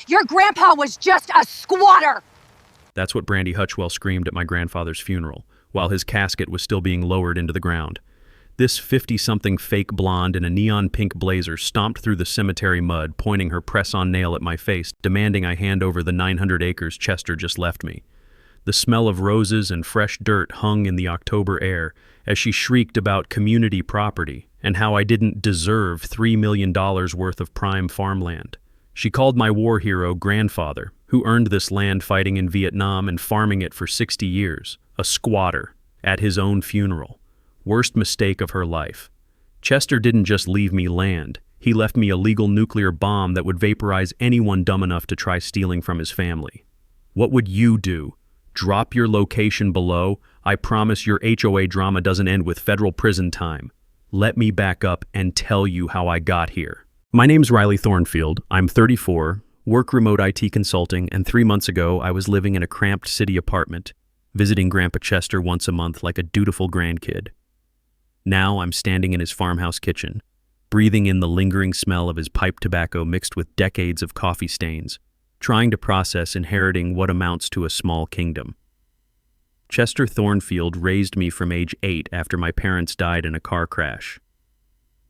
Your grandpa was just a squatter! That's what Brandy Hutchwell screamed at my grandfather's funeral, while his casket was still being lowered into the ground. This 50-something fake blonde in a neon pink blazer stomped through the cemetery mud, pointing her press-on nail at my face, demanding I hand over the 900 acres Chester just left me. The smell of roses and fresh dirt hung in the October air as she shrieked about community property and how I didn't deserve $3 million worth of prime farmland. She called my war hero grandfather, who earned this land fighting in Vietnam and farming it for 60 years, a squatter, at his own funeral. Worst mistake of her life. Chester didn't just leave me land, he left me a legal nuclear bomb that would vaporize anyone dumb enough to try stealing from his family. What would you do? Drop your location below. I promise your HOA drama doesn't end with federal prison time. Let me back up and tell you how I got here. My name's Riley Thornfield. I'm 34, work remote IT consulting, and 3 months ago I was living in a cramped city apartment, visiting Grandpa Chester once a month like a dutiful grandkid. Now I'm standing in his farmhouse kitchen, breathing in the lingering smell of his pipe tobacco mixed with decades of coffee stains, trying to process inheriting what amounts to a small kingdom. Chester Thornfield raised me from age 8 after my parents died in a car crash.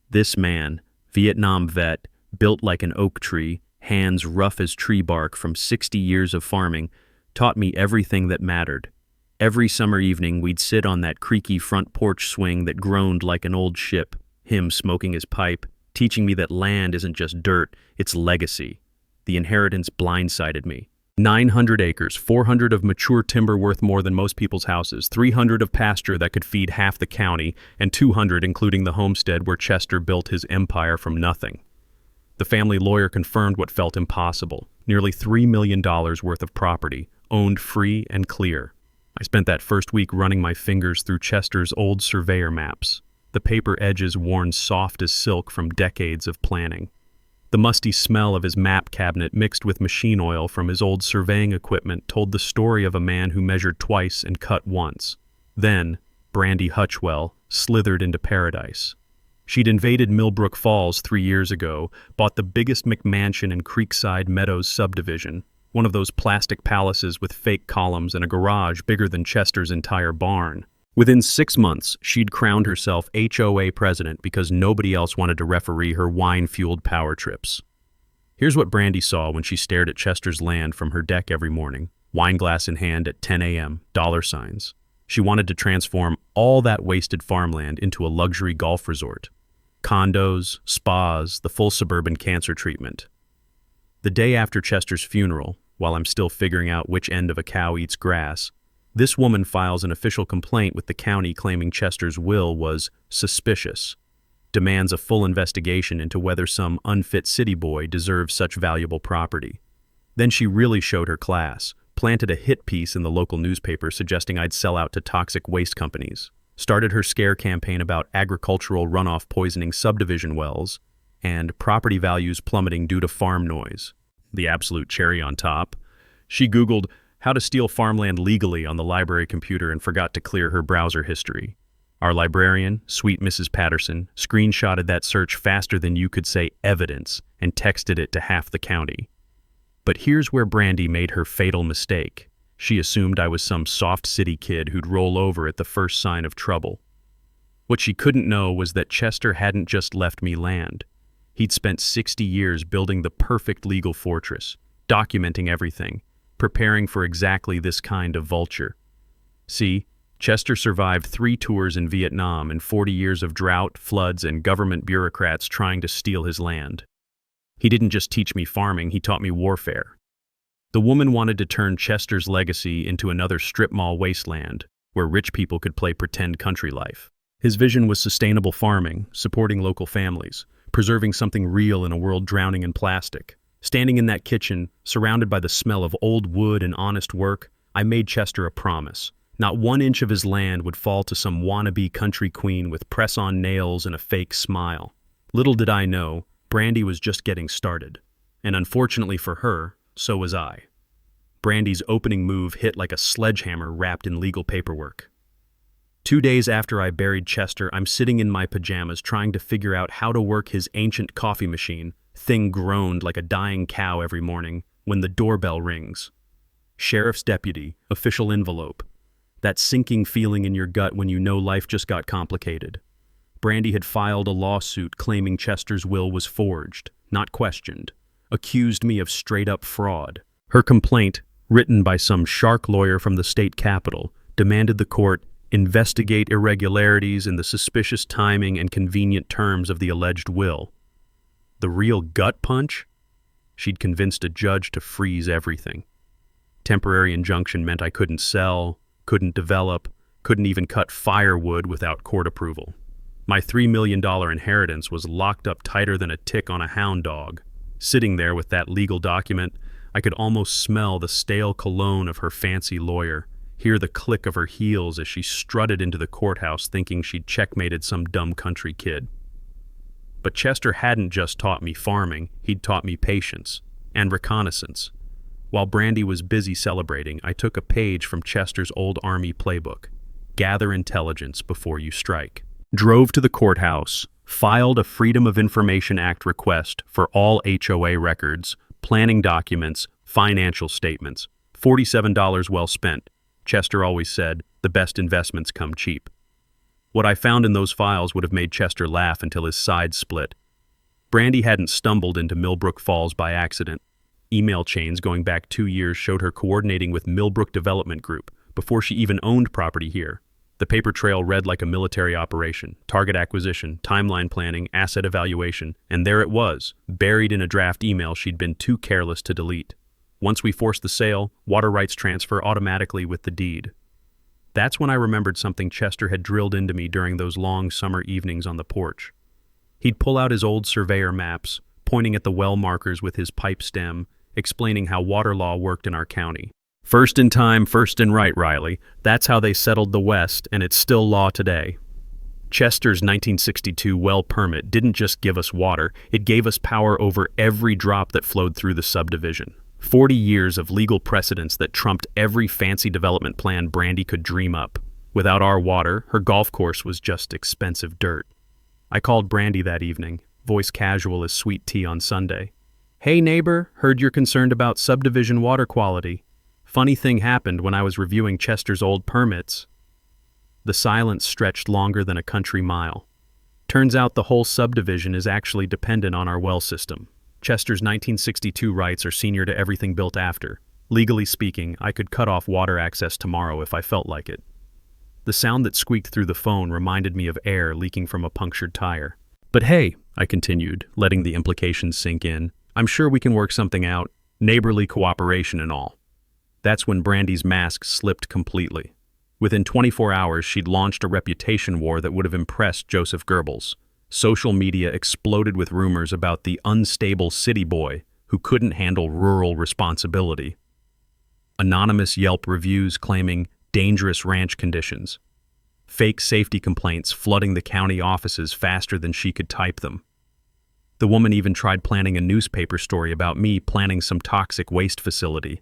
This man, Vietnam vet, built like an oak tree, hands rough as tree bark from 60 years of farming, taught me everything that mattered. Every summer evening we'd sit on that creaky front porch swing that groaned like an old ship, him smoking his pipe, teaching me that land isn't just dirt, it's legacy. The inheritance blindsided me. 900 acres, 400 of mature timber worth more than most people's houses, 300 of pasture that could feed half the county, and 200 including the homestead where Chester built his empire from nothing. The family lawyer confirmed what felt impossible. Nearly $3 million worth of property, owned free and clear. I spent that first week running my fingers through Chester's old surveyor maps, the paper edges worn soft as silk from decades of planning. The musty smell of his map cabinet mixed with machine oil from his old surveying equipment told the story of a man who measured twice and cut once. Then, Brandy Hutchwell slithered into paradise. She'd invaded Millbrook Falls 3 years ago, bought the biggest McMansion in Creekside Meadows subdivision, one of those plastic palaces with fake columns and a garage bigger than Chester's entire barn. Within 6 months, she'd crowned herself HOA president because nobody else wanted to referee her wine-fueled power trips. Here's what Brandy saw when she stared at Chester's land from her deck every morning, wine glass in hand at 10 a.m., dollar signs. She wanted to transform all that wasted farmland into a luxury golf resort. Condos, spas, the full suburban cancer treatment. The day after Chester's funeral, while I'm still figuring out which end of a cow eats grass, this woman files an official complaint with the county claiming Chester's will was suspicious, demands a full investigation into whether some unfit city boy deserves such valuable property. Then she really showed her class, planted a hit piece in the local newspaper suggesting I'd sell out to toxic waste companies, started her scare campaign about agricultural runoff poisoning subdivision wells, and property values plummeting due to farm noise. The absolute cherry on top, she Googled how to steal farmland legally on the library computer and forgot to clear her browser history. Our librarian, sweet Mrs. Patterson, screenshotted that search faster than you could say evidence and texted it to half the county. But here's where Brandy made her fatal mistake. She assumed I was some soft city kid who'd roll over at the first sign of trouble. What she couldn't know was that Chester hadn't just left me land. He'd spent 60 years building the perfect legal fortress, documenting everything, preparing for exactly this kind of vulture. See, Chester survived 3 tours in Vietnam and 40 years of drought, floods, and government bureaucrats trying to steal his land. He didn't just teach me farming, he taught me warfare. The woman wanted to turn Chester's legacy into another strip mall wasteland, where rich people could play pretend country life. His vision was sustainable farming, supporting local families, preserving something real in a world drowning in plastic. Standing in that kitchen, surrounded by the smell of old wood and honest work, I made Chester a promise. Not 1 inch of his land would fall to some wannabe country queen with press-on nails and a fake smile. Little did I know, Brandy was just getting started. And unfortunately for her, so was I. Brandy's opening move hit like a sledgehammer wrapped in legal paperwork. 2 days after I buried Chester, I'm sitting in my pajamas trying to figure out how to work his ancient coffee machine. Thing groaned like a dying cow every morning, when the doorbell rings. Sheriff's deputy, official envelope. That sinking feeling in your gut when you know life just got complicated. Brandy had filed a lawsuit claiming Chester's will was forged, not questioned. Accused me of straight-up fraud. Her complaint, written by some shark lawyer from the state capitol, demanded the court investigate irregularities in the suspicious timing and convenient terms of the alleged will. The real gut punch? She'd convinced a judge to freeze everything. Temporary injunction meant I couldn't sell, couldn't develop, couldn't even cut firewood without court approval. My $3 million inheritance was locked up tighter than a tick on a hound dog. Sitting there with that legal document, I could almost smell the stale cologne of her fancy lawyer, hear the click of her heels as she strutted into the courthouse thinking she'd checkmated some dumb country kid. But Chester hadn't just taught me farming, he'd taught me patience and reconnaissance. While Brandy was busy celebrating, I took a page from Chester's old Army playbook. Gather intelligence before you strike. Drove to the courthouse, filed a Freedom of Information Act request for all HOA records, planning documents, financial statements. $47 well spent. Chester always said, the best investments come cheap. What I found in those files would have made Chester laugh until his sides split. Brandy hadn't stumbled into Millbrook Falls by accident. Email chains going back 2 years showed her coordinating with Millbrook Development Group before she even owned property here. The paper trail read like a military operation, target acquisition, timeline planning, asset evaluation, and there it was, buried in a draft email she'd been too careless to delete. Once we forced the sale, water rights transfer automatically with the deed. That's when I remembered something Chester had drilled into me during those long summer evenings on the porch. He'd pull out his old surveyor maps, pointing at the well markers with his pipe stem, explaining how water law worked in our county. First in time, first in right, Riley. That's how they settled the West, and it's still law today. Chester's 1962 well permit didn't just give us water, it gave us power over every drop that flowed through the subdivision. 40 years of legal precedents that trumped every fancy development plan Brandy could dream up. Without our water, her golf course was just expensive dirt. I called Brandy that evening, voice casual as sweet tea on Sunday. Hey neighbor, heard you're concerned about subdivision water quality. Funny thing happened when I was reviewing Chester's old permits. The silence stretched longer than a country mile. Turns out the whole subdivision is actually dependent on our well system. Chester's 1962 rights are senior to everything built after. Legally speaking, I could cut off water access tomorrow if I felt like it. The sound that squeaked through the phone reminded me of air leaking from a punctured tire. But hey, I continued, letting the implications sink in, I'm sure we can work something out, neighborly cooperation and all. That's when Brandy's mask slipped completely. Within 24 hours, she'd launched a reputation war that would have impressed Joseph Goebbels. Social media exploded with rumors about the unstable city boy who couldn't handle rural responsibility. Anonymous Yelp reviews claiming dangerous ranch conditions. Fake safety complaints flooding the county offices faster than she could type them. The woman even tried planning a newspaper story about me planning some toxic waste facility.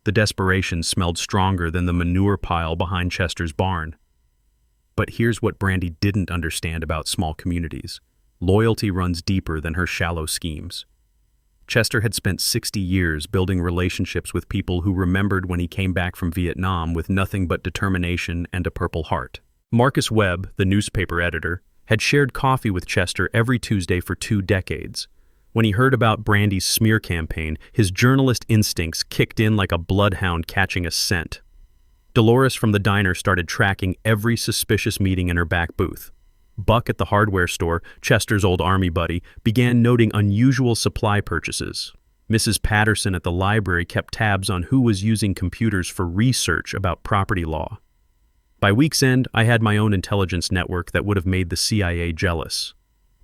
The desperation smelled stronger than the manure pile behind Chester's barn. But here's what Brandy didn't understand about small communities. Loyalty runs deeper than her shallow schemes. Chester had spent 60 years building relationships with people who remembered when he came back from Vietnam with nothing but determination and a Purple Heart. Marcus Webb, the newspaper editor, had shared coffee with Chester every Tuesday for 2 decades. When he heard about Brandy's smear campaign, his journalist instincts kicked in like a bloodhound catching a scent. Dolores from the diner started tracking every suspicious meeting in her back booth. Buck at the hardware store, Chester's old Army buddy, began noting unusual supply purchases. Mrs. Patterson at the library kept tabs on who was using computers for research about property law. By week's end, I had my own intelligence network that would have made the CIA jealous.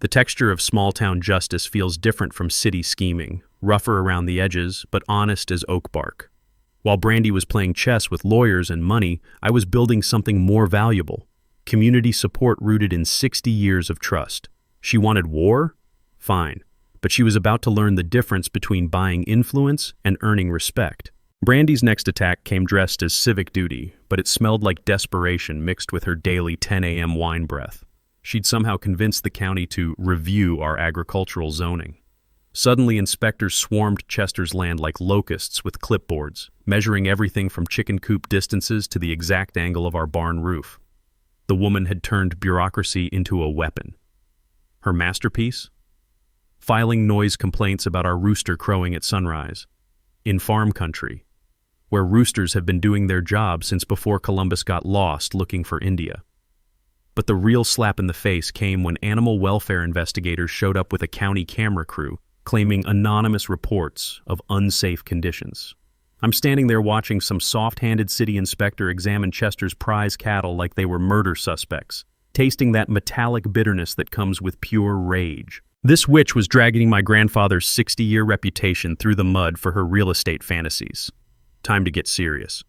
The texture of small-town justice feels different from city scheming, rougher around the edges, but honest as oak bark. While Brandy was playing chess with lawyers and money, I was building something more valuable. Community support rooted in 60 years of trust. She wanted war? Fine. But she was about to learn the difference between buying influence and earning respect. Brandy's next attack came dressed as civic duty, but it smelled like desperation mixed with her daily 10 a.m. wine breath. She'd somehow convinced the county to review our agricultural zoning. Suddenly, inspectors swarmed Chester's land like locusts with clipboards, measuring everything from chicken coop distances to the exact angle of our barn roof. The woman had turned bureaucracy into a weapon. Her masterpiece? Filing noise complaints about our rooster crowing at sunrise. In farm country, where roosters have been doing their job since before Columbus got lost looking for India. But the real slap in the face came when animal welfare investigators showed up with a county camera crew claiming anonymous reports of unsafe conditions. I'm standing there watching some soft-handed city inspector examine Chester's prize cattle like they were murder suspects, tasting that metallic bitterness that comes with pure rage. This witch was dragging my grandfather's 60-year reputation through the mud for her real estate fantasies. Time to get serious.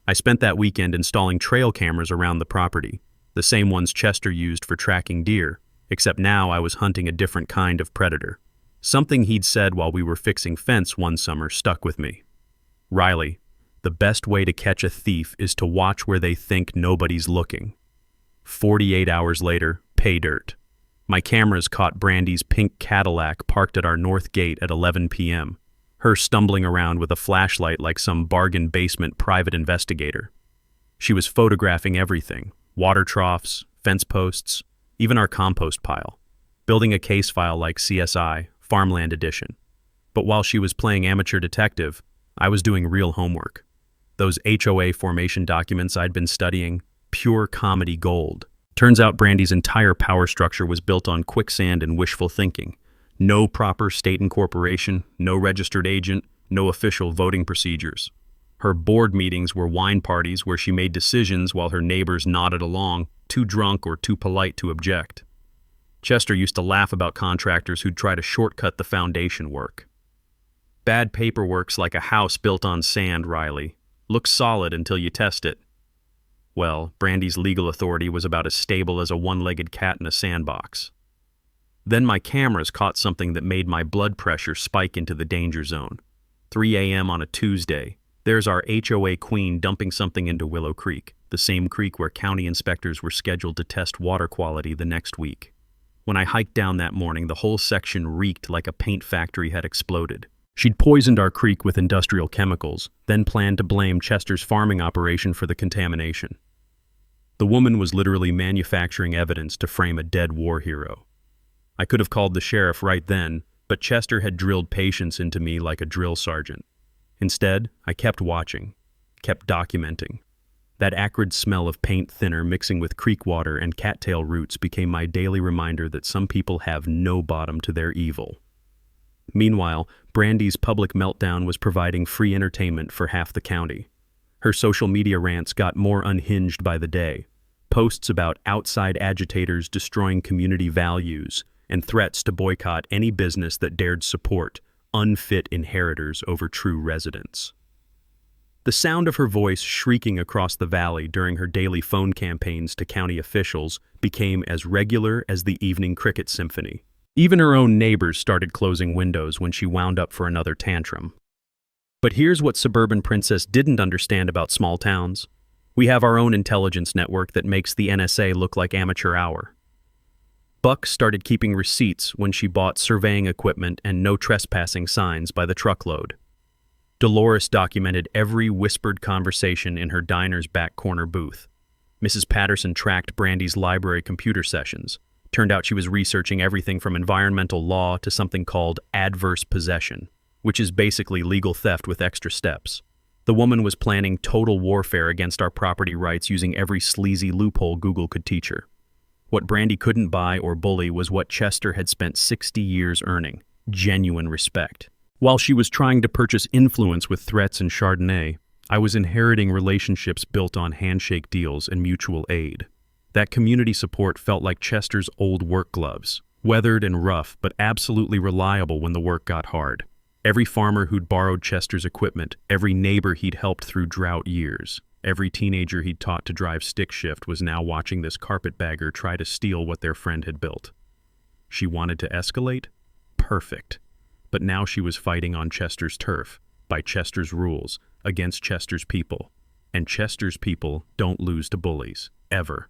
I spent that weekend installing trail cameras around the property, the same ones Chester used for tracking deer, except now I was hunting a different kind of predator. Something he'd said while we were fixing fence one summer stuck with me. Riley, the best way to catch a thief is to watch where they think nobody's looking. 48 hours later, pay dirt. My cameras caught Brandy's pink Cadillac parked at our north gate at 11 p.m., her stumbling around with a flashlight like some bargain basement private investigator. She was photographing everything, water troughs, fence posts, even our compost pile, building a case file like CSI, Farmland Edition. But while she was playing amateur detective, I was doing real homework. Those HOA formation documents I'd been studying, pure comedy gold. Turns out Brandy's entire power structure was built on quicksand and wishful thinking. No proper state incorporation, no registered agent, no official voting procedures. Her board meetings were wine parties where she made decisions while her neighbors nodded along, too drunk or too polite to object. Chester used to laugh about contractors who'd try to shortcut the foundation work. Bad paperwork's like a house built on sand, Riley. Looks solid until you test it. Well, Brandy's legal authority was about as stable as a one-legged cat in a sandbox. Then my cameras caught something that made my blood pressure spike into the danger zone. 3 a.m. on a Tuesday. There's our HOA queen dumping something into Willow Creek, the same creek where county inspectors were scheduled to test water quality the next week. When I hiked down that morning, the whole section reeked like a paint factory had exploded. She'd poisoned our creek with industrial chemicals, then planned to blame Chester's farming operation for the contamination. The woman was literally manufacturing evidence to frame a dead war hero. I could have called the sheriff right then, but Chester had drilled patience into me like a drill sergeant. Instead, I kept watching, kept documenting. That acrid smell of paint thinner mixing with creek water and cattail roots became my daily reminder that some people have no bottom to their evil. Meanwhile, Brandy's public meltdown was providing free entertainment for half the county. Her social media rants got more unhinged by the day. Posts about outside agitators destroying community values and threats to boycott any business that dared support unfit inheritors over true residents. The sound of her voice shrieking across the valley during her daily phone campaigns to county officials became as regular as the evening cricket symphony. Even her own neighbors started closing windows when she wound up for another tantrum. But here's what Suburban Princess didn't understand about small towns. We have our own intelligence network that makes the NSA look like amateur hour. Buck started keeping receipts when she bought surveying equipment and no trespassing signs by the truckload. Dolores documented every whispered conversation in her diner's back corner booth. Mrs. Patterson tracked Brandy's library computer sessions. Turned out she was researching everything from environmental law to something called adverse possession, which is basically legal theft with extra steps. The woman was planning total warfare against our property rights using every sleazy loophole Google could teach her. What Brandy couldn't buy or bully was what Chester had spent 60 years earning, genuine respect. While she was trying to purchase influence with threats and Chardonnay, I was inheriting relationships built on handshake deals and mutual aid. That community support felt like Chester's old work gloves, weathered and rough, but absolutely reliable when the work got hard. Every farmer who'd borrowed Chester's equipment, every neighbor he'd helped through drought years, every teenager he'd taught to drive stick shift was now watching this carpetbagger try to steal what their friend had built. She wanted to escalate? Perfect. But now she was fighting on Chester's turf, by Chester's rules, against Chester's people. And Chester's people don't lose to bullies, ever.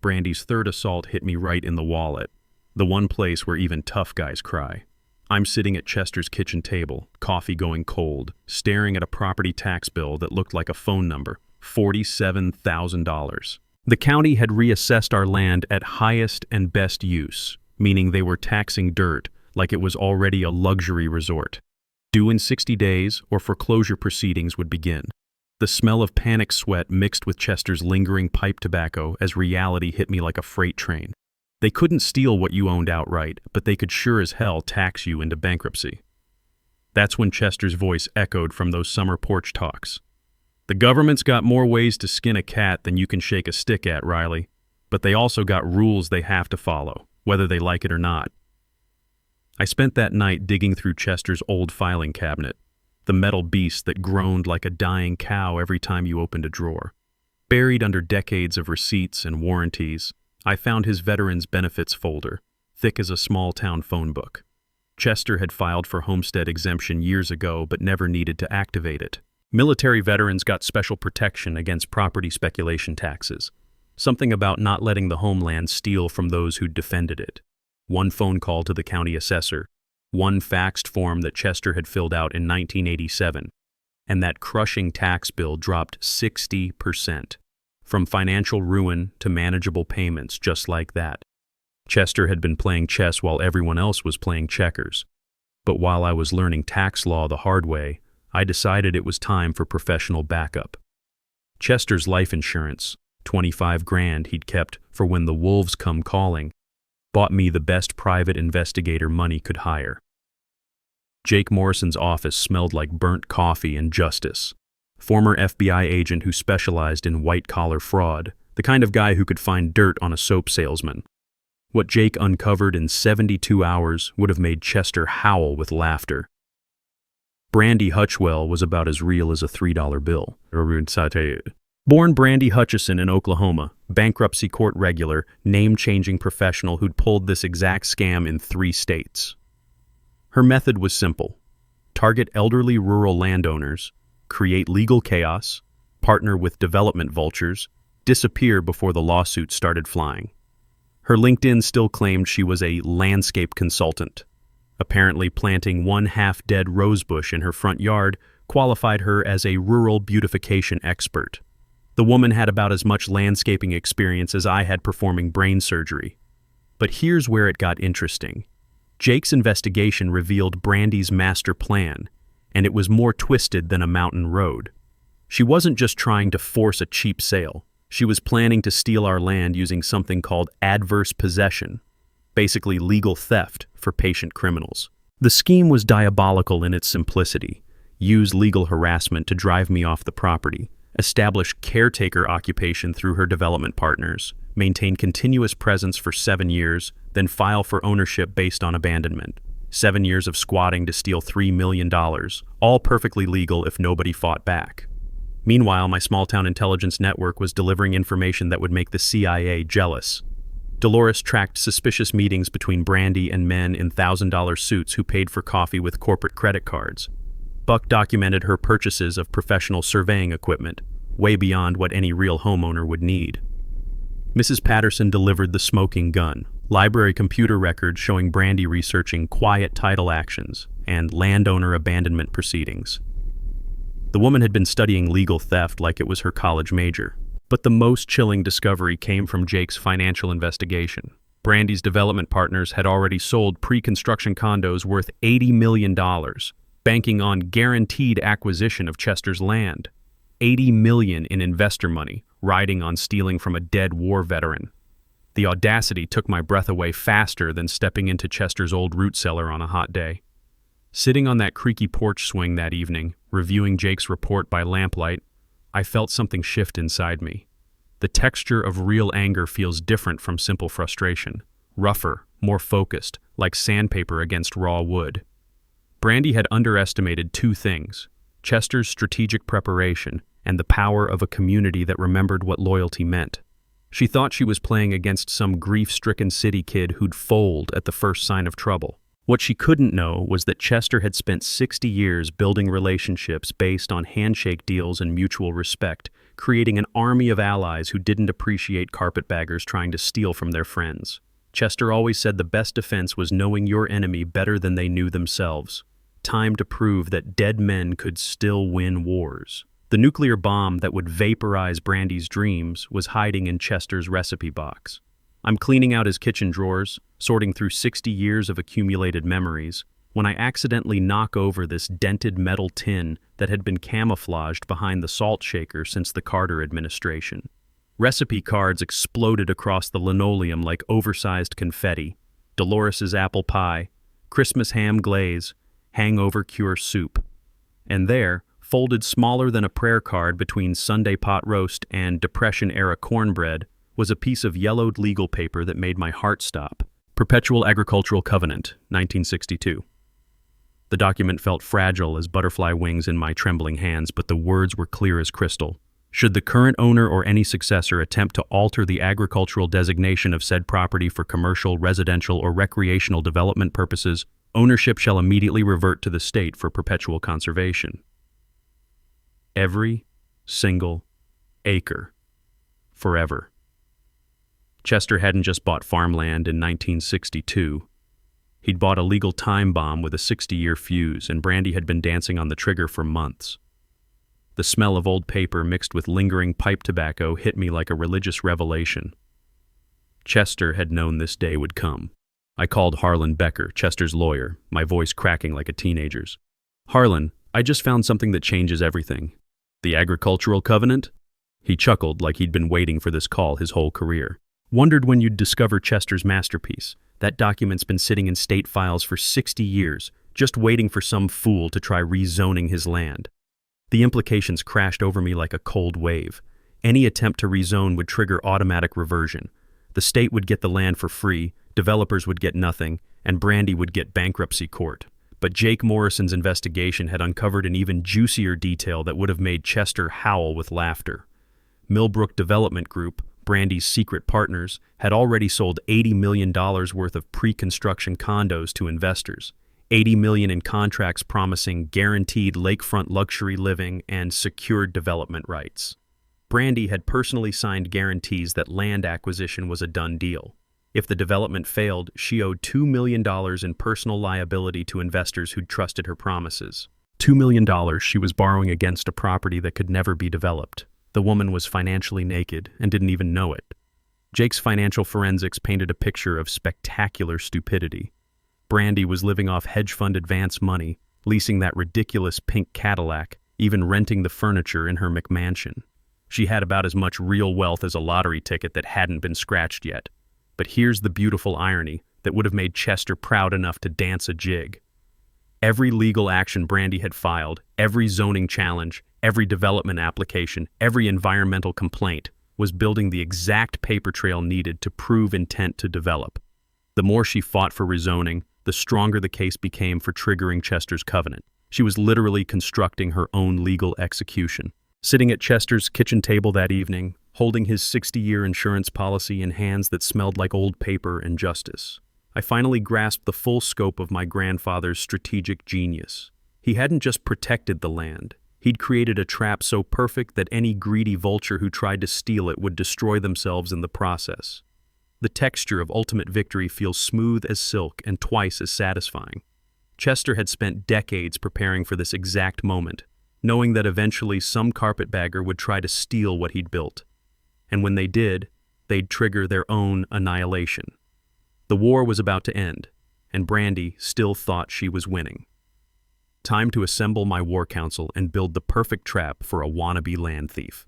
Brandy's third assault hit me right in the wallet, the one place where even tough guys cry. I'm sitting at Chester's kitchen table, coffee going cold, staring at a property tax bill that looked like a phone number, $47,000. The county had reassessed our land at highest and best use, meaning they were taxing dirt like it was already a luxury resort. Due in 60 days, or foreclosure proceedings would begin. The smell of panic sweat mixed with Chester's lingering pipe tobacco as reality hit me like a freight train. They couldn't steal what you owned outright, but they could sure as hell tax you into bankruptcy. That's when Chester's voice echoed from those summer porch talks. The government's got more ways to skin a cat than you can shake a stick at, Riley, but they also got rules they have to follow, whether they like it or not. I spent that night digging through Chester's old filing cabinet, the metal beast that groaned like a dying cow every time you opened a drawer. Buried under decades of receipts and warranties, I found his Veterans Benefits folder, thick as a small-town phone book. Chester had filed for homestead exemption years ago but never needed to activate it. Military veterans got special protection against property speculation taxes, something about not letting the homeland steal from those who'd defended it. One phone call to the county assessor, one faxed form that Chester had filled out in 1987, and that crushing tax bill dropped 60%. From financial ruin to manageable payments, just like that. Chester had been playing chess while everyone else was playing checkers. But while I was learning tax law the hard way, I decided it was time for professional backup. Chester's life insurance, $25,000 he'd kept for when the wolves come calling, bought me the best private investigator money could hire. Jake Morrison's office smelled like burnt coffee and justice. Former FBI agent who specialized in white-collar fraud, the kind of guy who could find dirt on a soap salesman. What Jake uncovered in 72 hours would have made Chester howl with laughter. Brandy Hutchwell was about as real as a $3 bill. Born Brandy Hutchison in Oklahoma, bankruptcy court regular, name-changing professional who'd pulled this exact scam in 3 states. Her method was simple. Target elderly rural landowners, create legal chaos, partner with development vultures, disappear before the lawsuits started flying. Her LinkedIn still claimed she was a landscape consultant. Apparently planting one half-dead rosebush in her front yard qualified her as a rural beautification expert. The woman had about as much landscaping experience as I had performing brain surgery. But here's where it got interesting. Jake's investigation revealed Brandy's master plan, and it was more twisted than a mountain road. She wasn't just trying to force a cheap sale. She was planning to steal our land using something called adverse possession, basically legal theft for patient criminals. The scheme was diabolical in its simplicity. Use legal harassment to drive me off the property, establish caretaker occupation through her development partners, maintain continuous presence for 7 years, then file for ownership based on abandonment. 7 years of squatting to steal $3 million, all perfectly legal if nobody fought back. Meanwhile, my small-town intelligence network was delivering information that would make the CIA jealous. Dolores tracked suspicious meetings between Brandy and men in $1,000 suits who paid for coffee with corporate credit cards. Buck documented her purchases of professional surveying equipment, way beyond what any real homeowner would need. Mrs. Patterson delivered the smoking gun, library computer records showing Brandy researching quiet title actions and landowner abandonment proceedings. The woman had been studying legal theft like it was her college major. But the most chilling discovery came from Jake's financial investigation. Brandy's development partners had already sold pre-construction condos worth $80 million, banking on guaranteed acquisition of Chester's land. $80 million in investor money, riding on stealing from a dead war veteran. The audacity took my breath away faster than stepping into Chester's old root cellar on a hot day. Sitting on that creaky porch swing that evening, reviewing Jake's report by lamplight, I felt something shift inside me. The texture of real anger feels different from simple frustration. Rougher, more focused, like sandpaper against raw wood. Brandy had underestimated 2 things: Chester's strategic preparation and the power of a community that remembered what loyalty meant. She thought she was playing against some grief-stricken city kid who'd fold at the first sign of trouble. What she couldn't know was that Chester had spent 60 years building relationships based on handshake deals and mutual respect, creating an army of allies who didn't appreciate carpetbaggers trying to steal from their friends. Chester always said the best defense was knowing your enemy better than they knew themselves. Time to prove that dead men could still win wars. The nuclear bomb that would vaporize Brandy's dreams was hiding in Chester's recipe box. I'm cleaning out his kitchen drawers, sorting through 60 years of accumulated memories, when I accidentally knock over this dented metal tin that had been camouflaged behind the salt shaker since the Carter administration. Recipe cards exploded across the linoleum like oversized confetti. Dolores's apple pie, Christmas ham glaze, hangover cure soup. And there, folded smaller than a prayer card between Sunday pot roast and Depression-era cornbread, was a piece of yellowed legal paper that made my heart stop. Perpetual Agricultural Covenant, 1962. The document felt fragile as butterfly wings in my trembling hands, but the words were clear as crystal. Should the current owner or any successor attempt to alter the agricultural designation of said property for commercial, residential, or recreational development purposes, ownership shall immediately revert to the state for perpetual conservation. Every single acre. Forever. Chester hadn't just bought farmland in 1962. He'd bought a legal time bomb with a 60-year fuse, and Brandy had been dancing on the trigger for months. The smell of old paper mixed with lingering pipe tobacco hit me like a religious revelation. Chester had known this day would come. I called Harlan Becker, Chester's lawyer, my voice cracking like a teenager's. "Harlan, I just found something that changes everything." "The agricultural covenant?" He chuckled like he'd been waiting for this call his whole career. "Wondered when you'd discover Chester's masterpiece. That document's been sitting in state files for 60 years, just waiting for some fool to try rezoning his land." The implications crashed over me like a cold wave. Any attempt to rezone would trigger automatic reversion. The state would get the land for free, developers would get nothing, and Brandy would get bankruptcy court. But Jake Morrison's investigation had uncovered an even juicier detail that would have made Chester howl with laughter. Millbrook Development Group, Brandy's secret partners, had already sold $80 million worth of pre-construction condos to investors. $80 million in contracts promising guaranteed lakefront luxury living and secured development rights. Brandy had personally signed guarantees that land acquisition was a done deal. If the development failed, she owed $2 million in personal liability to investors who'd trusted her promises. $2 million she was borrowing against a property that could never be developed. The woman was financially naked and didn't even know it. Jake's financial forensics painted a picture of spectacular stupidity. Brandy was living off hedge fund advance money, leasing that ridiculous pink Cadillac, even renting the furniture in her McMansion. She had about as much real wealth as a lottery ticket that hadn't been scratched yet. But here's the beautiful irony that would have made Chester proud enough to dance a jig. Every legal action Brandy had filed, every zoning challenge, every development application, every environmental complaint was building the exact paper trail needed to prove intent to develop. The more she fought for rezoning, the stronger the case became for triggering Chester's covenant. She was literally constructing her own legal execution. Sitting at Chester's kitchen table that evening, holding his 60-year insurance policy in hands that smelled like old paper and justice, I finally grasped the full scope of my grandfather's strategic genius. He hadn't just protected the land. He'd created a trap so perfect that any greedy vulture who tried to steal it would destroy themselves in the process. The texture of ultimate victory feels smooth as silk and twice as satisfying. Chester had spent decades preparing for this exact moment, knowing that eventually some carpetbagger would try to steal what he'd built. And when they did, they'd trigger their own annihilation. The war was about to end, and Brandy still thought she was winning. Time to assemble my war council and build the perfect trap for a wannabe land thief.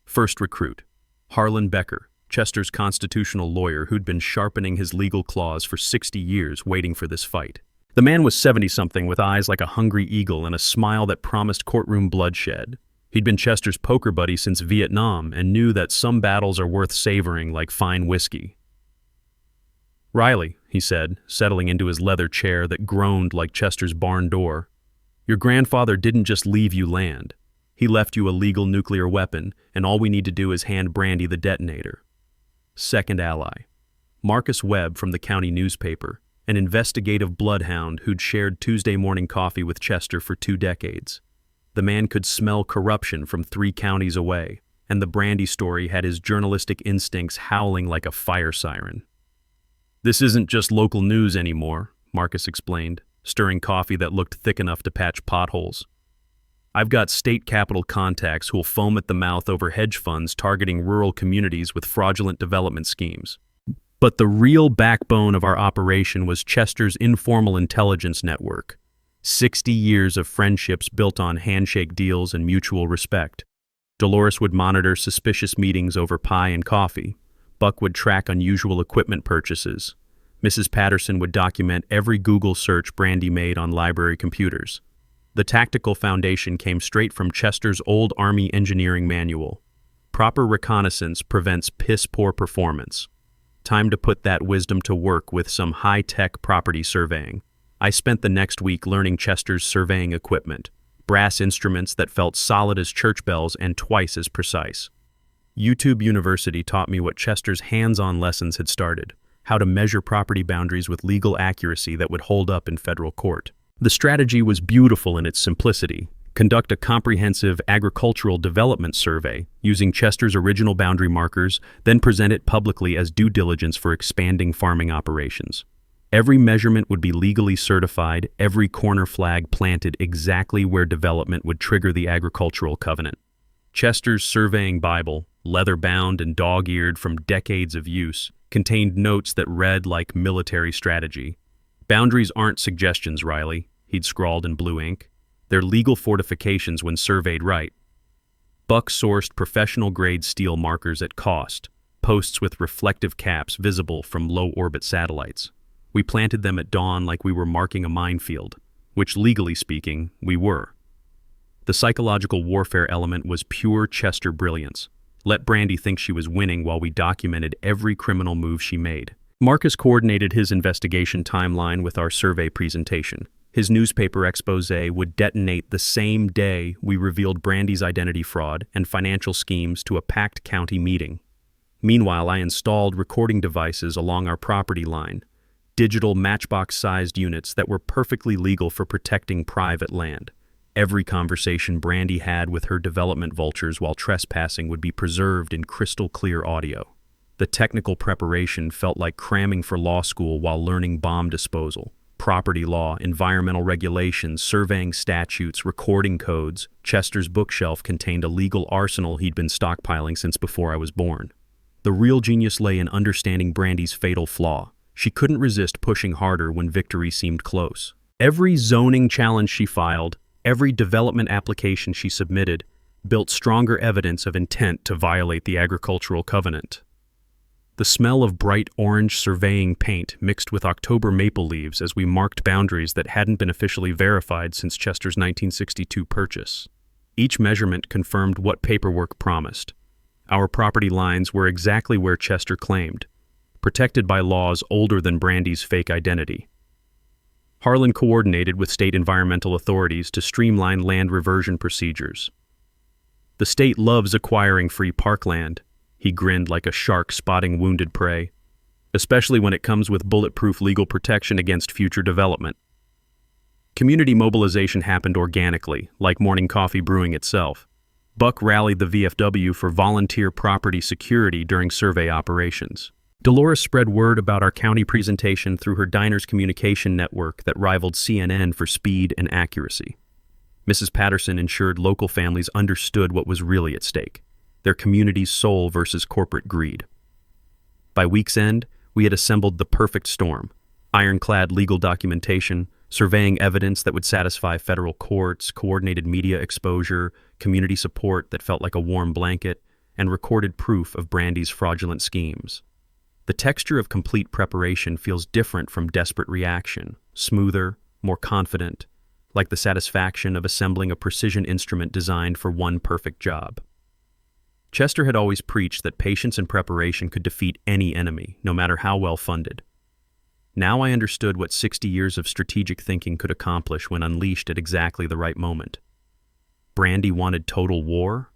First recruit, Harlan Becker, Chester's constitutional lawyer who'd been sharpening his legal claws for 60 years waiting for this fight. The man was 70-something with eyes like a hungry eagle and a smile that promised courtroom bloodshed. He'd been Chester's poker buddy since Vietnam and knew that some battles are worth savoring like fine whiskey. "Riley," he said, settling into his leather chair that groaned like Chester's barn door, "your grandfather didn't just leave you land. He left you a legal nuclear weapon, and all we need to do is hand Brandy the detonator." Second ally, Marcus Webb from the county newspaper, an investigative bloodhound who'd shared Tuesday morning coffee with Chester for 2 decades. The man could smell corruption from 3 counties away, and the Brandy story had his journalistic instincts howling like a fire siren. This isn't just local news anymore, Marcus explained, stirring coffee that looked thick enough to patch potholes. I've got state capital contacts who'll foam at the mouth over hedge funds targeting rural communities with fraudulent development schemes. But the real backbone of our operation was Chester's informal intelligence network. 60 years of friendships built on handshake deals and mutual respect. Dolores would monitor suspicious meetings over pie and coffee. Buck would track unusual equipment purchases. Mrs. Patterson would document every Google search Brandy made on library computers. The tactical foundation came straight from Chester's old Army engineering manual. Proper reconnaissance prevents piss-poor performance. Time to put that wisdom to work with some high-tech property surveying. I spent the next week learning Chester's surveying equipment, brass instruments that felt solid as church bells and twice as precise. YouTube University taught me what Chester's hands-on lessons had started, how to measure property boundaries with legal accuracy that would hold up in federal court. The strategy was beautiful in its simplicity. Conduct a comprehensive agricultural development survey using Chester's original boundary markers, then present it publicly as due diligence for expanding farming operations. Every measurement would be legally certified, every corner flag planted exactly where development would trigger the agricultural covenant. Chester's surveying Bible, leather-bound and dog-eared from decades of use, contained notes that read like military strategy. "Boundaries aren't suggestions, Riley," he'd scrawled in blue ink. "They're legal fortifications when surveyed right." Buck sourced professional-grade steel markers at cost, posts with reflective caps visible from low-orbit satellites. We planted them at dawn like we were marking a minefield, which, legally speaking, we were. The psychological warfare element was pure Chester brilliance. Let Brandy think she was winning while we documented every criminal move she made. Marcus coordinated his investigation timeline with our survey presentation. His newspaper expose would detonate the same day we revealed Brandy's identity fraud and financial schemes to a packed county meeting. Meanwhile, I installed recording devices along our property line, digital matchbox-sized units that were perfectly legal for protecting private land. Every conversation Brandy had with her development vultures while trespassing would be preserved in crystal-clear audio. The technical preparation felt like cramming for law school while learning bomb disposal. Property law, environmental regulations, surveying statutes, recording codes. Chester's bookshelf contained a legal arsenal he'd been stockpiling since before I was born. The real genius lay in understanding Brandy's fatal flaw. She couldn't resist pushing harder when victory seemed close. Every zoning challenge she filed, every development application she submitted, built stronger evidence of intent to violate the agricultural covenant. The smell of bright orange surveying paint mixed with October maple leaves as we marked boundaries that hadn't been officially verified since Chester's 1962 purchase. Each measurement confirmed what paperwork promised. Our property lines were exactly where Chester claimed, protected by laws older than Brandy's fake identity. Harlan coordinated with state environmental authorities to streamline land reversion procedures. "The state loves acquiring free parkland," he grinned like a shark spotting wounded prey, "especially when it comes with bulletproof legal protection against future development." Community mobilization happened organically, like morning coffee brewing itself. Buck rallied the VFW for volunteer property security during survey operations. Dolores spread word about our county presentation through her diner's communication network that rivaled CNN for speed and accuracy. Mrs. Patterson ensured local families understood what was really at stake, their community's soul versus corporate greed. By week's end, we had assembled the perfect storm: ironclad legal documentation, surveying evidence that would satisfy federal courts, coordinated media exposure, community support that felt like a warm blanket, and recorded proof of Brandy's fraudulent schemes. The texture of complete preparation feels different from desperate reaction, smoother, more confident, like the satisfaction of assembling a precision instrument designed for one perfect job. Chester had always preached that patience and preparation could defeat any enemy, no matter how well funded. Now I understood what 60 years of strategic thinking could accomplish when unleashed at exactly the right moment. Brandy wanted total war?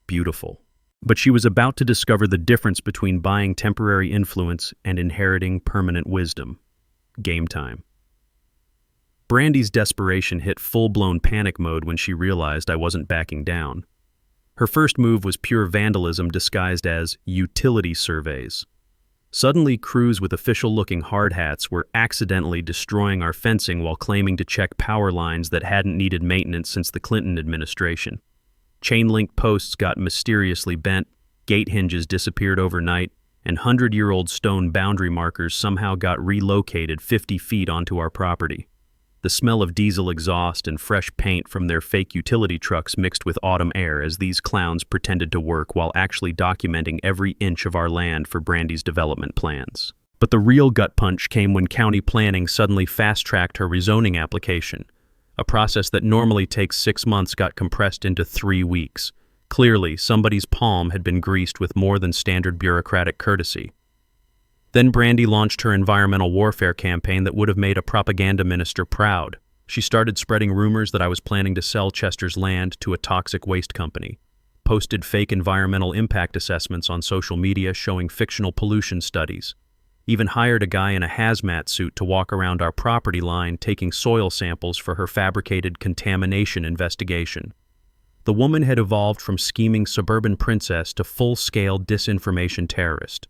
Beautiful. But she was about to discover the difference between buying temporary influence and inheriting permanent wisdom. Game time. Brandy's desperation hit full-blown panic mode when she realized I wasn't backing down. Her first move was pure vandalism disguised as utility surveys. Suddenly, crews with official-looking hard hats were accidentally destroying our fencing while claiming to check power lines that hadn't needed maintenance since the Clinton administration. Chain-link posts got mysteriously bent, gate hinges disappeared overnight, and 100-year-old stone boundary markers somehow got relocated 50 feet onto our property. The smell of diesel exhaust and fresh paint from their fake utility trucks mixed with autumn air as these clowns pretended to work while actually documenting every inch of our land for Brandy's development plans. But the real gut punch came when county planning suddenly fast-tracked her rezoning application. A process that normally takes 6 months got compressed into 3 weeks. Clearly, somebody's palm had been greased with more than standard bureaucratic courtesy. Then Brandy launched her environmental warfare campaign that would have made a propaganda minister proud. She started spreading rumors that I was planning to sell Chester's land to a toxic waste company, posted fake environmental impact assessments on social media showing fictional pollution studies, even hired a guy in a hazmat suit to walk around our property line taking soil samples for her fabricated contamination investigation. The woman had evolved from scheming suburban princess to full-scale disinformation terrorist.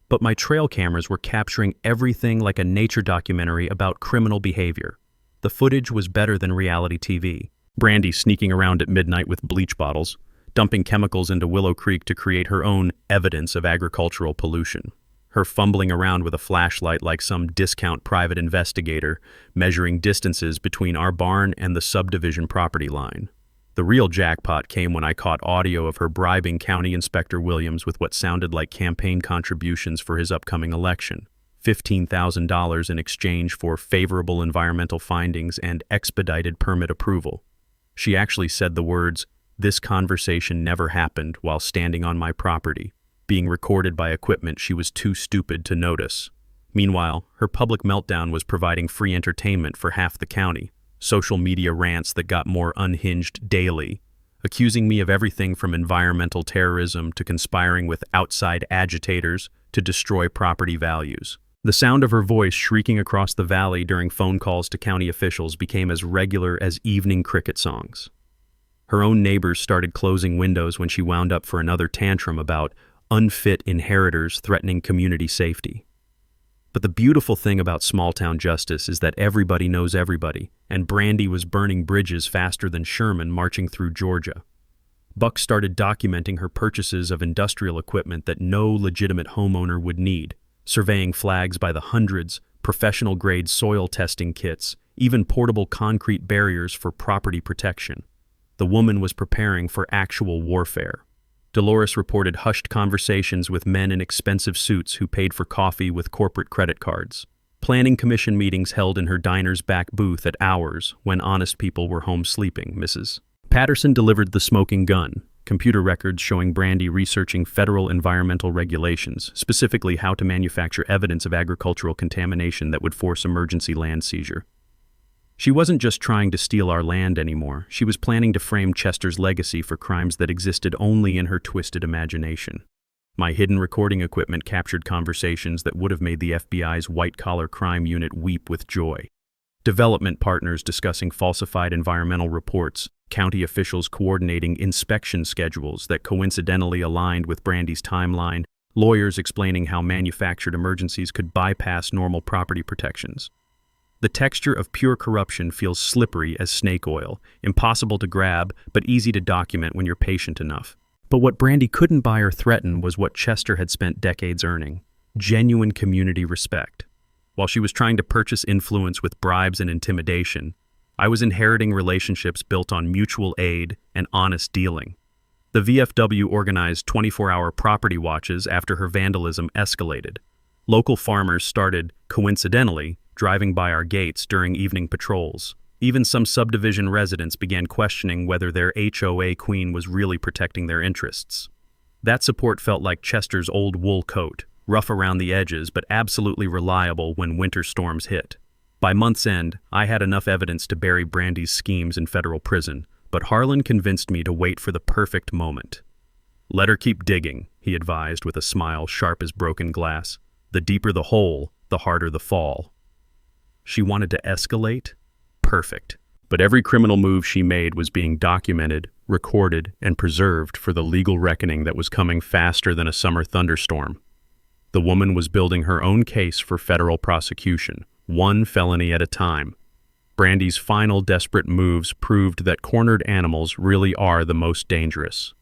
But my trail cameras were capturing everything like a nature documentary about criminal behavior. The footage was better than reality TV. Brandy sneaking around at midnight with bleach bottles, dumping chemicals into Willow Creek to create her own evidence of agricultural pollution. Her fumbling around with a flashlight like some discount private investigator, measuring distances between our barn and the subdivision property line. The real jackpot came when I caught audio of her bribing County Inspector Williams with what sounded like campaign contributions for his upcoming election. $15,000 in exchange for favorable environmental findings and expedited permit approval. She actually said the words, "This conversation never happened," while standing on my property, being recorded by equipment she was too stupid to notice. Meanwhile, her public meltdown was providing free entertainment for half the county. Social media rants that got more unhinged daily, accusing me of everything from environmental terrorism to conspiring with outside agitators to destroy property values. The sound of her voice shrieking across the valley during phone calls to county officials became as regular as evening cricket songs. Her own neighbors started closing windows when she wound up for another tantrum about unfit inheritors threatening community safety. But the beautiful thing about small-town justice is that everybody knows everybody, and Brandy was burning bridges faster than Sherman marching through Georgia. Buck started documenting her purchases of industrial equipment that no legitimate homeowner would need, surveying flags by the hundreds, professional-grade soil testing kits, even portable concrete barriers for property protection. The woman was preparing for actual warfare. Dolores reported hushed conversations with men in expensive suits who paid for coffee with corporate credit cards. Planning commission meetings held in her diner's back booth at hours when honest people were home sleeping, Mrs. Patterson delivered the smoking gun, computer records showing Brandy researching federal environmental regulations, specifically how to manufacture evidence of agricultural contamination that would force emergency land seizure. She wasn't just trying to steal our land anymore, she was planning to frame Chester's legacy for crimes that existed only in her twisted imagination. My hidden recording equipment captured conversations that would have made the FBI's white-collar crime unit weep with joy. Development partners discussing falsified environmental reports, county officials coordinating inspection schedules that coincidentally aligned with Brandy's timeline, lawyers explaining how manufactured emergencies could bypass normal property protections. The texture of pure corruption feels slippery as snake oil, impossible to grab, but easy to document when you're patient enough. But what Brandy couldn't buy or threaten was what Chester had spent decades earning: genuine community respect. While she was trying to purchase influence with bribes and intimidation, I was inheriting relationships built on mutual aid and honest dealing. The VFW organized 24-hour property watches after her vandalism escalated. Local farmers started, coincidentally, driving by our gates during evening patrols. Even some subdivision residents began questioning whether their HOA queen was really protecting their interests. That support felt like Chester's old wool coat, rough around the edges but absolutely reliable when winter storms hit. By month's end, I had enough evidence to bury Brandy's schemes in federal prison, but Harlan convinced me to wait for the perfect moment. "Let her keep digging," he advised with a smile sharp as broken glass. "The deeper the hole, the harder the fall." She wanted to escalate? Perfect. But every criminal move she made was being documented, recorded, and preserved for the legal reckoning that was coming faster than a summer thunderstorm. The woman was building her own case for federal prosecution, one felony at a time. Brandy's final desperate moves proved that cornered animals really are the most dangerous.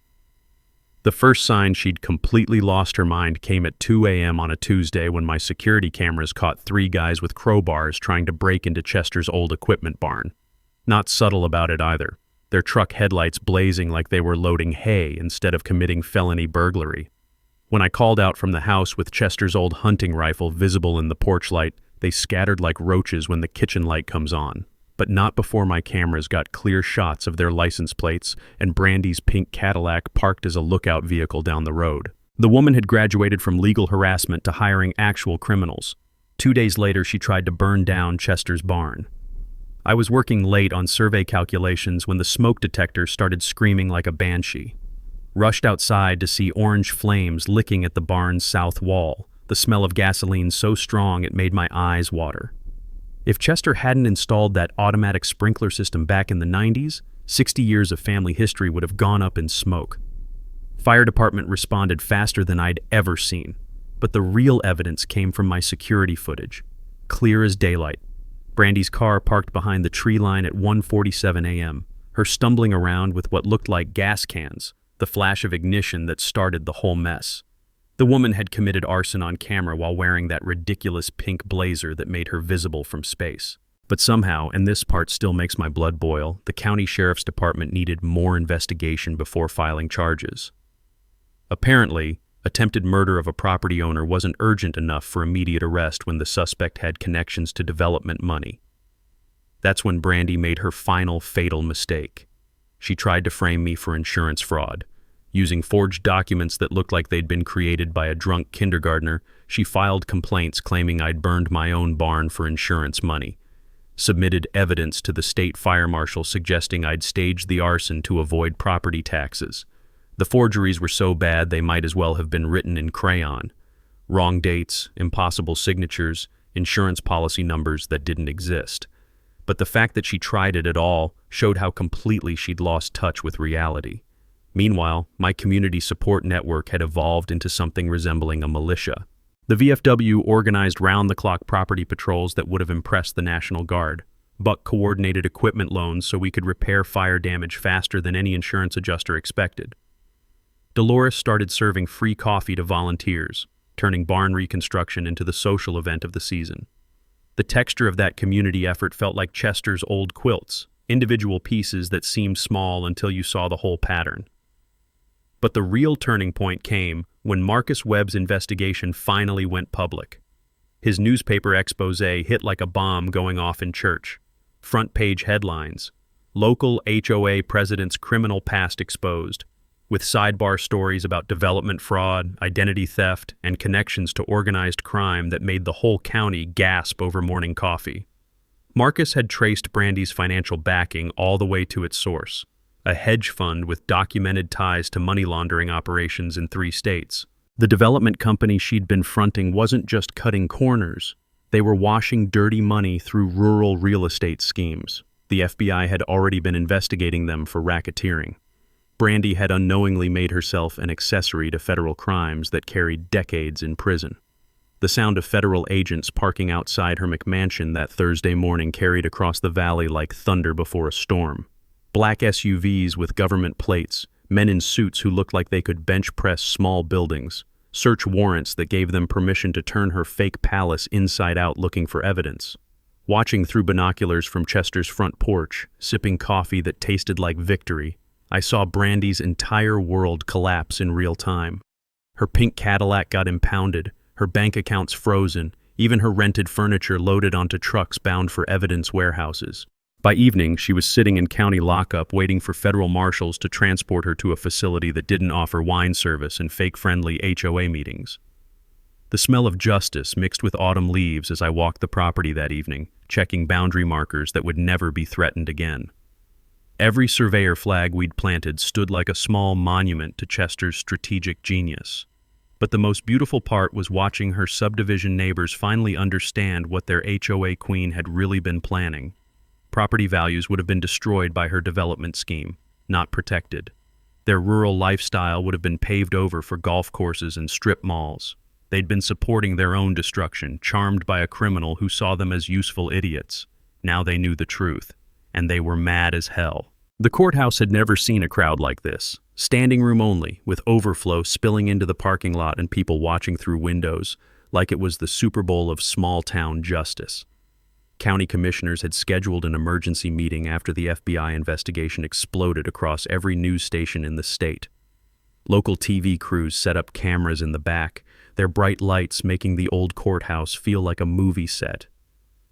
The first sign she'd completely lost her mind came at 2 a.m. on a Tuesday when my security cameras caught 3 guys with crowbars trying to break into Chester's old equipment barn. Not subtle about it either, their truck headlights blazing like they were loading hay instead of committing felony burglary. When I called out from the house with Chester's old hunting rifle visible in the porch light, they scattered like roaches when the kitchen light comes on. But not before my cameras got clear shots of their license plates and Brandy's pink Cadillac parked as a lookout vehicle down the road. The woman had graduated from legal harassment to hiring actual criminals. 2 days later, she tried to burn down Chester's barn. I was working late on survey calculations when the smoke detector started screaming like a banshee. Rushed outside to see orange flames licking at the barn's south wall, the smell of gasoline so strong it made my eyes water. If Chester hadn't installed that automatic sprinkler system back in the 90s, 60 years of family history would have gone up in smoke. Fire department responded faster than I'd ever seen, but the real evidence came from my security footage. Clear as daylight. Brandy's car parked behind the tree line at 1:47 a.m., her stumbling around with what looked like gas cans, the flash of ignition that started the whole mess. The woman had committed arson on camera while wearing that ridiculous pink blazer that made her visible from space. But somehow, and this part still makes my blood boil, the county sheriff's department needed more investigation before filing charges. Apparently, attempted murder of a property owner wasn't urgent enough for immediate arrest when the suspect had connections to development money. That's when Brandy made her final fatal mistake. She tried to frame me for insurance fraud. Using forged documents that looked like they'd been created by a drunk kindergartner, she filed complaints claiming I'd burned my own barn for insurance money. Submitted evidence to the state fire marshal suggesting I'd staged the arson to avoid property taxes. The forgeries were so bad they might as well have been written in crayon. Wrong dates, impossible signatures, insurance policy numbers that didn't exist. But the fact that she tried it at all showed how completely she'd lost touch with reality. Meanwhile, my community support network had evolved into something resembling a militia. The VFW organized round-the-clock property patrols that would have impressed the National Guard. Buck coordinated equipment loans so we could repair fire damage faster than any insurance adjuster expected. Dolores started serving free coffee to volunteers, turning barn reconstruction into the social event of the season. The texture of that community effort felt like Chester's old quilts, individual pieces that seemed small until you saw the whole pattern. But the real turning point came when Marcus Webb's investigation finally went public. His newspaper expose hit like a bomb going off in church. Front-page headlines. Local HOA president's criminal past exposed, with sidebar stories about development fraud, identity theft, and connections to organized crime that made the whole county gasp over morning coffee. Marcus had traced Brandy's financial backing all the way to its source. A hedge fund with documented ties to money laundering operations in 3 states. The development company she'd been fronting wasn't just cutting corners. They were washing dirty money through rural real estate schemes. The FBI had already been investigating them for racketeering. Brandy had unknowingly made herself an accessory to federal crimes that carried decades in prison. The sound of federal agents parking outside her McMansion that Thursday morning carried across the valley like thunder before a storm. Black SUVs with government plates, men in suits who looked like they could bench press small buildings, search warrants that gave them permission to turn her fake palace inside out looking for evidence. Watching through binoculars from Chester's front porch, sipping coffee that tasted like victory, I saw Brandy's entire world collapse in real time. Her pink Cadillac got impounded, her bank accounts frozen, even her rented furniture loaded onto trucks bound for evidence warehouses. By evening, she was sitting in county lockup waiting for federal marshals to transport her to a facility that didn't offer wine service and fake-friendly HOA meetings. The smell of justice mixed with autumn leaves as I walked the property that evening, checking boundary markers that would never be threatened again. Every surveyor flag we'd planted stood like a small monument to Chester's strategic genius. But the most beautiful part was watching her subdivision neighbors finally understand what their HOA queen had really been planning. Property values would have been destroyed by her development scheme, not protected. Their rural lifestyle would have been paved over for golf courses and strip malls. They'd been supporting their own destruction, charmed by a criminal who saw them as useful idiots. Now they knew the truth, and they were mad as hell. The courthouse had never seen a crowd like this. Standing room only, with overflow spilling into the parking lot and people watching through windows, like it was the Super Bowl of small-town justice. County commissioners had scheduled an emergency meeting after the FBI investigation exploded across every news station in the state. Local TV crews set up cameras in the back, their bright lights making the old courthouse feel like a movie set.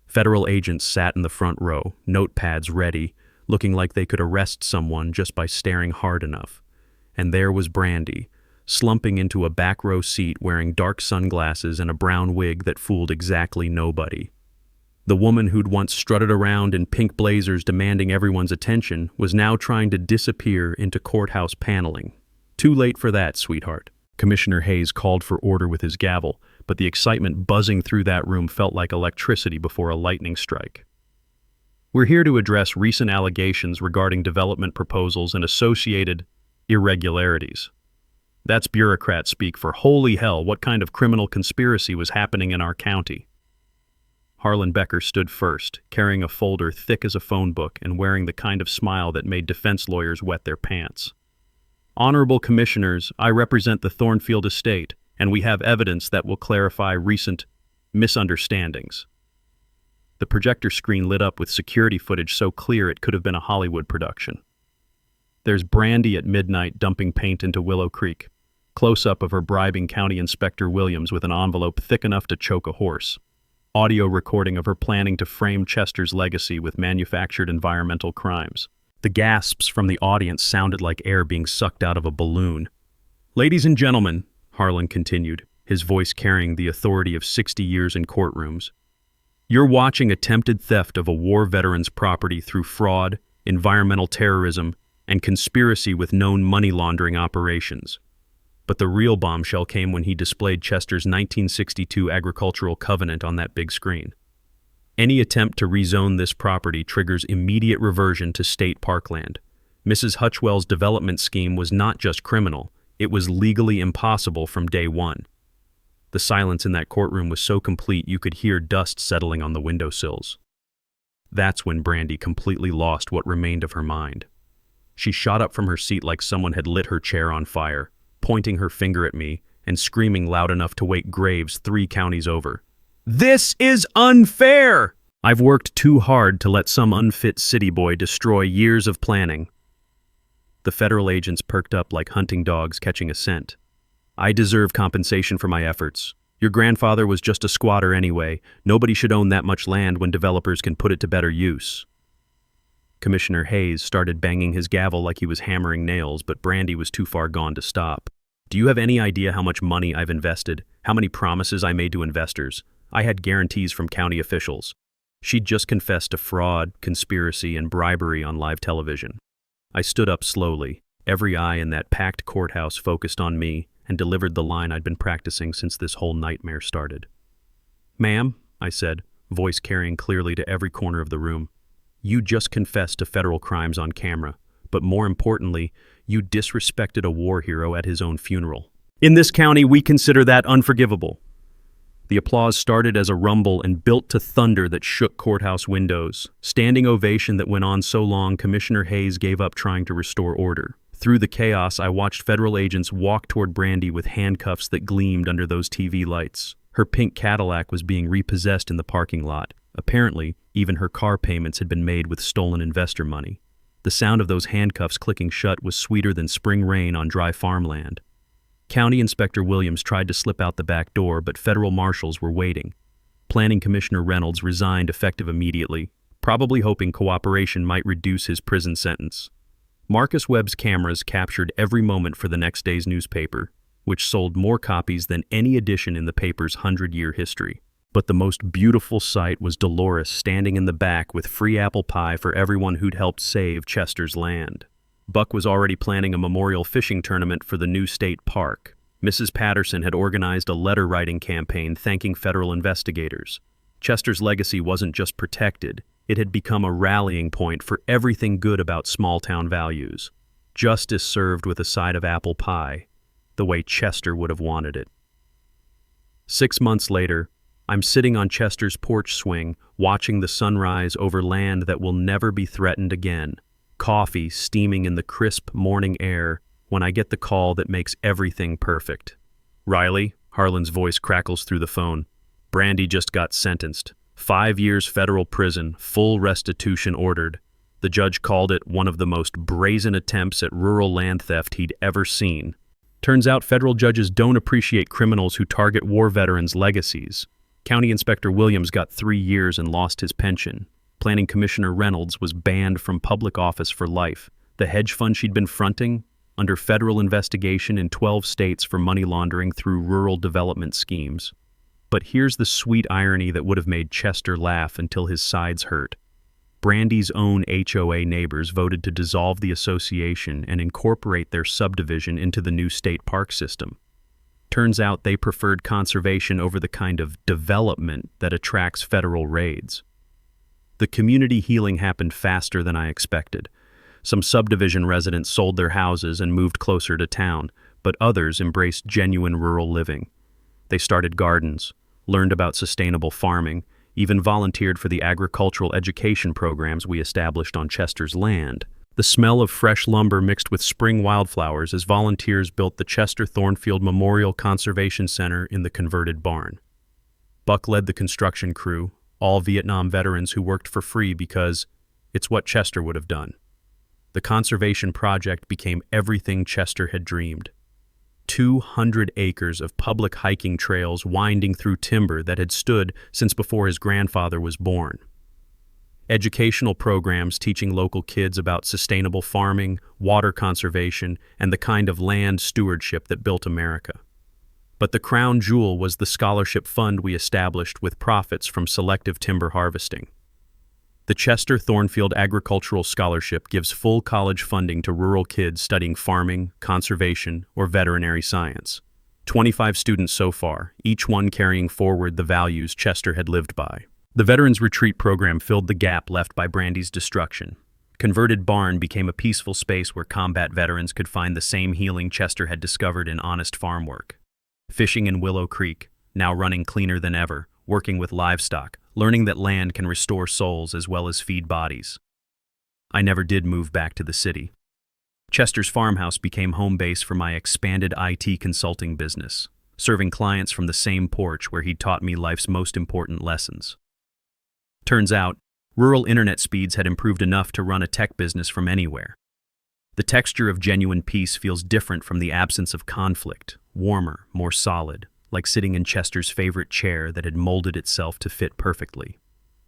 Federal agents sat in the front row, notepads ready, looking like they could arrest someone just by staring hard enough. And there was Brandy, slumping into a back row seat wearing dark sunglasses and a brown wig that fooled exactly nobody. The woman who'd once strutted around in pink blazers demanding everyone's attention was now trying to disappear into courthouse paneling. Too late for that, sweetheart. Commissioner Hayes called for order with his gavel, but the excitement buzzing through that room felt like electricity before a lightning strike. We're here to address recent allegations regarding development proposals and associated irregularities. That's bureaucrat speak for holy hell, what kind of criminal conspiracy was happening in our county? Harlan Becker stood first, carrying a folder thick as a phone book and wearing the kind of smile that made defense lawyers wet their pants. Honorable Commissioners, I represent the Thornfield estate, and we have evidence that will clarify recent misunderstandings. The projector screen lit up with security footage so clear it could have been a Hollywood production. There's Brandy at midnight dumping paint into Willow Creek. Close-up of her bribing County Inspector Williams with an envelope thick enough to choke a horse. Audio recording of her planning to frame Chester's legacy with manufactured environmental crimes. The gasps from the audience sounded like air being sucked out of a balloon. Ladies and gentlemen, Harlan continued, his voice carrying the authority of 60 years in courtrooms, you're watching attempted theft of a war veteran's property through fraud, environmental terrorism, and conspiracy with known money laundering operations. But the real bombshell came when he displayed Chester's 1962 agricultural covenant on that big screen. Any attempt to rezone this property triggers immediate reversion to state parkland. Mrs. Hutchwell's development scheme was not just criminal, it was legally impossible from day one. The silence in that courtroom was so complete you could hear dust settling on the windowsills. That's when Brandy completely lost what remained of her mind. She shot up from her seat like someone had lit her chair on fire, pointing her finger at me and screaming loud enough to wake graves 3 counties over. This is unfair! I've worked too hard to let some unfit city boy destroy years of planning. The federal agents perked up like hunting dogs catching a scent. I deserve compensation for my efforts. Your grandfather was just a squatter anyway. Nobody should own that much land when developers can put it to better use. Commissioner Hayes started banging his gavel like he was hammering nails, but Brandy was too far gone to stop. Do you have any idea how much money I've invested? How many promises I made to investors? I had guarantees from county officials. She'd just confessed to fraud, conspiracy, and bribery on live television. I stood up slowly, every eye in that packed courthouse focused on me, and delivered the line I'd been practicing since this whole nightmare started. Ma'am, I said, voice carrying clearly to every corner of the room, you just confessed to federal crimes on camera, but more importantly, you disrespected a war hero at his own funeral. In this county, we consider that unforgivable. The applause started as a rumble and built to thunder that shook courthouse windows. Standing ovation that went on so long, Commissioner Hayes gave up trying to restore order. Through the chaos, I watched federal agents walk toward Brandy with handcuffs that gleamed under those TV lights. Her pink Cadillac was being repossessed in the parking lot. Apparently, even her car payments had been made with stolen investor money. The sound of those handcuffs clicking shut was sweeter than spring rain on dry farmland. County Inspector Williams tried to slip out the back door, but federal marshals were waiting. Planning Commissioner Reynolds resigned effective immediately, probably hoping cooperation might reduce his prison sentence. Marcus Webb's cameras captured every moment for the next day's newspaper, which sold more copies than any edition in the paper's 100-year history. But the most beautiful sight was Dolores standing in the back with free apple pie for everyone who'd helped save Chester's land. Buck was already planning a memorial fishing tournament for the new state park. Mrs. Patterson had organized a letter-writing campaign thanking federal investigators. Chester's legacy wasn't just protected, it had become a rallying point for everything good about small-town values. Justice served with a side of apple pie, the way Chester would have wanted it. 6 months later, I'm sitting on Chester's porch swing, watching the sunrise over land that will never be threatened again. Coffee steaming in the crisp morning air when I get the call that makes everything perfect. "Riley," Harlan's voice crackles through the phone. "Brandy just got sentenced. 5 years federal prison, full restitution ordered. The judge called it one of the most brazen attempts at rural land theft he'd ever seen." Turns out federal judges don't appreciate criminals who target war veterans' legacies. County Inspector Williams got 3 years and lost his pension. Planning Commissioner Reynolds was banned from public office for life. The hedge fund she'd been fronting, under federal investigation in 12 states for money laundering through rural development schemes. But here's the sweet irony that would have made Chester laugh until his sides hurt. Brandy's own HOA neighbors voted to dissolve the association and incorporate their subdivision into the new state park system. Turns out they preferred conservation over the kind of development that attracts federal raids. The community healing happened faster than I expected. Some subdivision residents sold their houses and moved closer to town, but others embraced genuine rural living. They started gardens, learned about sustainable farming, even volunteered for the agricultural education programs we established on Chester's land. The smell of fresh lumber mixed with spring wildflowers as volunteers built the Chester Thornfield Memorial Conservation Center in the converted barn. Buck led the construction crew, all Vietnam veterans who worked for free because it's what Chester would have done. The conservation project became everything Chester had dreamed. 200 acres of public hiking trails winding through timber that had stood since before his grandfather was born. Educational programs teaching local kids about sustainable farming, water conservation, and the kind of land stewardship that built America. But the crown jewel was the scholarship fund we established with profits from selective timber harvesting. The Chester Thornfield Agricultural Scholarship gives full college funding to rural kids studying farming, conservation, or veterinary science. 25 students so far, each one carrying forward the values Chester had lived by. The Veterans Retreat program filled the gap left by Brandy's destruction. Converted barn became a peaceful space where combat veterans could find the same healing Chester had discovered in honest farm work. Fishing in Willow Creek, now running cleaner than ever, working with livestock, learning that land can restore souls as well as feed bodies. I never did move back to the city. Chester's farmhouse became home base for my expanded IT consulting business, serving clients from the same porch where he'd taught me life's most important lessons. Turns out, rural internet speeds had improved enough to run a tech business from anywhere. The texture of genuine peace feels different from the absence of conflict, warmer, more solid, like sitting in Chester's favorite chair that had molded itself to fit perfectly.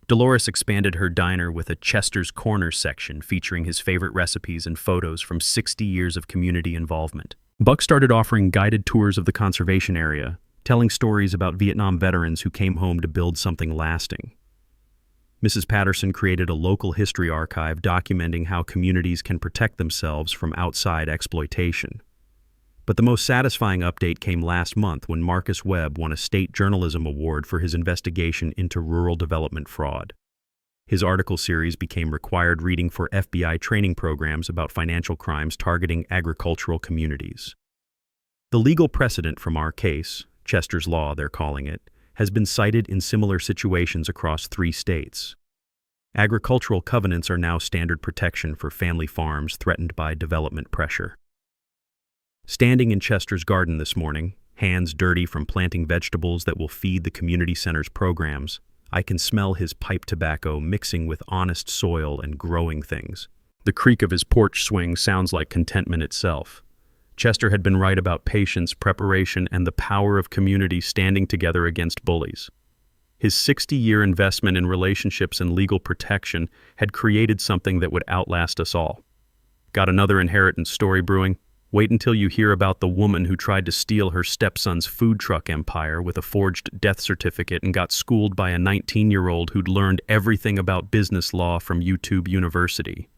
Dolores expanded her diner with a Chester's Corner section featuring his favorite recipes and photos from 60 years of community involvement. Buck started offering guided tours of the conservation area, telling stories about Vietnam veterans who came home to build something lasting. Mrs. Patterson created a local history archive documenting how communities can protect themselves from outside exploitation. But the most satisfying update came last month when Marcus Webb won a state journalism award for his investigation into rural development fraud. His article series became required reading for FBI training programs about financial crimes targeting agricultural communities. The legal precedent from our case, Chester's Law they're calling it, has been cited in similar situations across 3 states. Agricultural covenants are now standard protection for family farms threatened by development pressure. Standing in Chester's garden this morning, hands dirty from planting vegetables that will feed the community center's programs, I can smell his pipe tobacco mixing with honest soil and growing things. The creak of his porch swing sounds like contentment itself. Chester had been right about patience, preparation, and the power of community standing together against bullies. His 60-year investment in relationships and legal protection had created something that would outlast us all. Got another inheritance story brewing? Wait until you hear about the woman who tried to steal her stepson's food truck empire with a forged death certificate and got schooled by a 19-year-old who'd learned everything about business law from YouTube University.